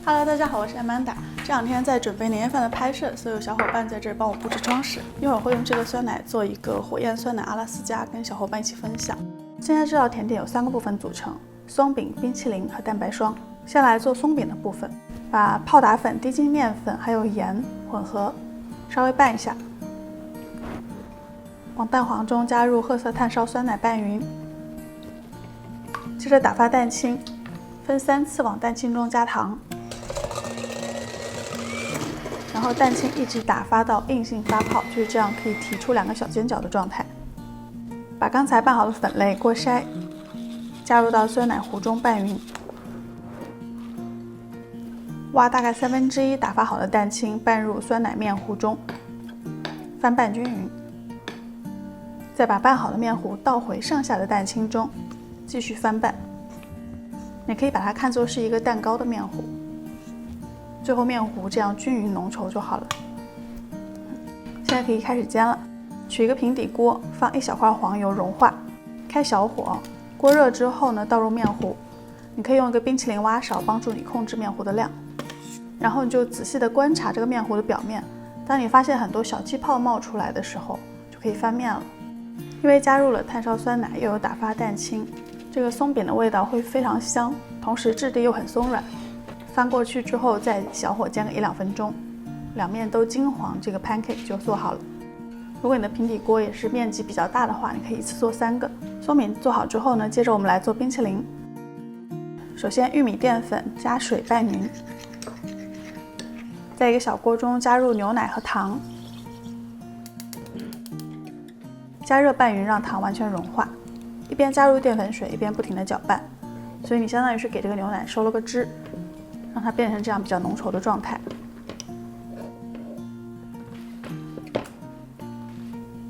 Hello， 大家好，我是 Amanda。这两天在准备年夜饭的拍摄，所以有小伙伴在这儿帮我布置装饰。一会儿会用这个酸奶做一个火焰酸奶阿拉斯加，跟小伙伴一起分享。现在这道甜点有3个部分组成：松饼、冰淇淋和蛋白霜。先来做松饼的部分，把泡打粉、低筋面粉还有盐混合，稍微拌一下。往蛋黄中加入褐色炭烧酸奶拌匀，接着打发蛋清，分3次往蛋清中加糖。然后蛋清一直打发到硬性发泡，就是这样可以提出2个小尖角的状态。把刚才拌好的粉类过筛，加入到酸奶糊中拌匀。挖大概1/3打发好的蛋清拌入酸奶面糊中，翻拌均匀。再把拌好的面糊倒回剩下的蛋清中，继续翻拌。你可以把它看作是一个蛋糕的面糊。最后面糊这样均匀浓稠就好了。现在可以开始煎了。取一个平底锅，放1小块黄油融化，开小火，锅热之后呢，倒入面糊。你可以用一个冰淇淋挖勺帮助你控制面糊的量。然后你就仔细的观察这个面糊的表面，当你发现很多小气泡冒出来的时候，就可以翻面了。因为加入了炭烧酸奶，又有打发蛋清，这个松饼的味道会非常香，同时质地又很松软。翻过去之后，再小火煎个1-2分钟，两面都金黄，这个 pancake 就做好了。如果你的平底锅也是面积比较大的话，你可以一次做3个。松饼做好之后呢，接着我们来做冰淇淋。首先玉米淀粉加水拌匀，在一个小锅中加入牛奶和糖，加热拌匀，让糖完全融化。一边加入淀粉水，一边不停地搅拌，所以你相当于是给这个牛奶收了个汁，让它变成这样比较浓稠的状态。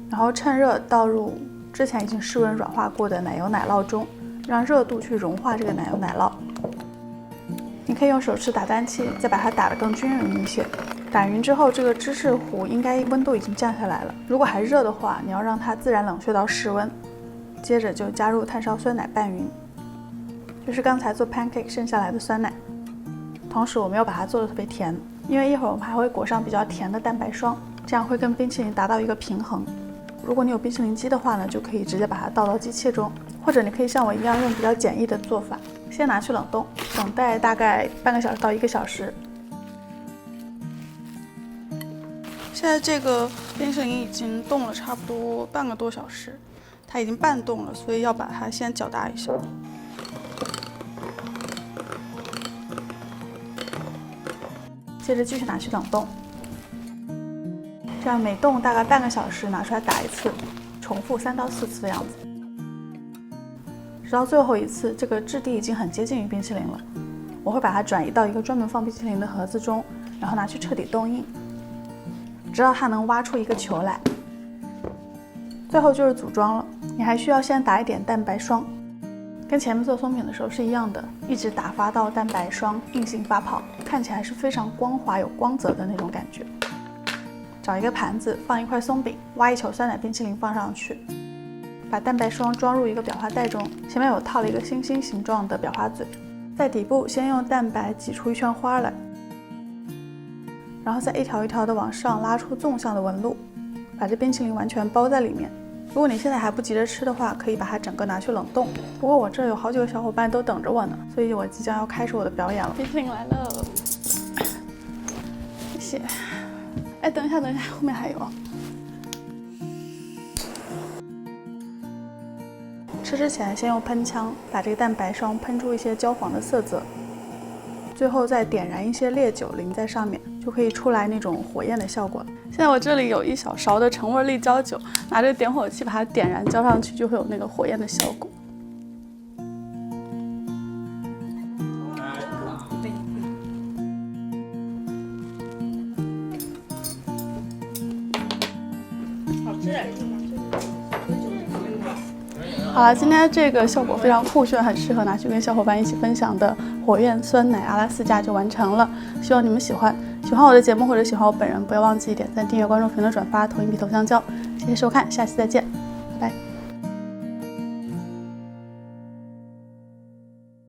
然后趁热倒入之前已经室温软化过的奶油奶酪中，让热度去融化这个奶油奶酪。你可以用手持打蛋器再把它打得更均匀一些。打匀之后，这个芝士糊应该温度已经降下来了。如果还热的话，你要让它自然冷却到室温。接着就加入炭烧酸奶拌匀，这是刚才做 pancake 剩下来的酸奶。同时我没有把它做得特别甜，因为一会儿我们还会裹上比较甜的蛋白霜，这样会跟冰淇淋达到一个平衡。如果你有冰淇淋机的话呢，就可以直接把它倒到机器中，或者你可以像我一样用比较简易的做法，先拿去冷冻，等待大概半个小时到1个小时。现在这个冰淇淋已经冻了差不多半个多小时，它已经半冻了，所以要把它先搅大一下。接着继续拿去冷冻，这样每冻大概半个小时拿出来打一次，重复3到4次的样子，直到最后一次，这个质地已经很接近于冰淇淋了。我会把它转移到一个专门放冰淇淋的盒子中，然后拿去彻底冻硬，直到它能挖出一个球来。最后就是组装了，你还需要先打一点蛋白霜，跟前面做松饼的时候是一样的，一直打发到蛋白霜硬性发泡，看起来是非常光滑有光泽的那种感觉。找一个盘子，放1块松饼，挖1球酸奶冰淇淋放上去，把蛋白霜装入一个裱花袋中，前面有套了一个星星形状的裱花嘴，在底部先用蛋白挤出一圈花来，然后再一条一条的往上拉出纵向的纹路，把这冰淇淋完全包在里面。如果你现在还不急着吃的话，可以把它整个拿去冷冻。不过我这有好几个小伙伴都等着我呢，所以我即将要开始我的表演了。冰淇淋来了，谢谢。哎，等一下，后面还有。吃之前先用喷枪把这个蛋白霜喷出一些焦黄的色泽，最后再点燃一些烈酒淋在上面，就可以出来那种火焰的效果了。现在我这里有1小勺的橙味立交酒，拿着点火器把它点燃，浇上去就会有那个火焰的效果。好吃。好了，今天这个效果非常酷炫，很适合拿去跟小伙伴一起分享的火焰酸奶阿拉斯加就完成了。希望你们喜欢。喜欢我的节目或者喜欢我本人，不要忘记点赞、订阅、关注、评论、转发、投硬币、投香蕉。谢谢收看，下期再见，拜拜。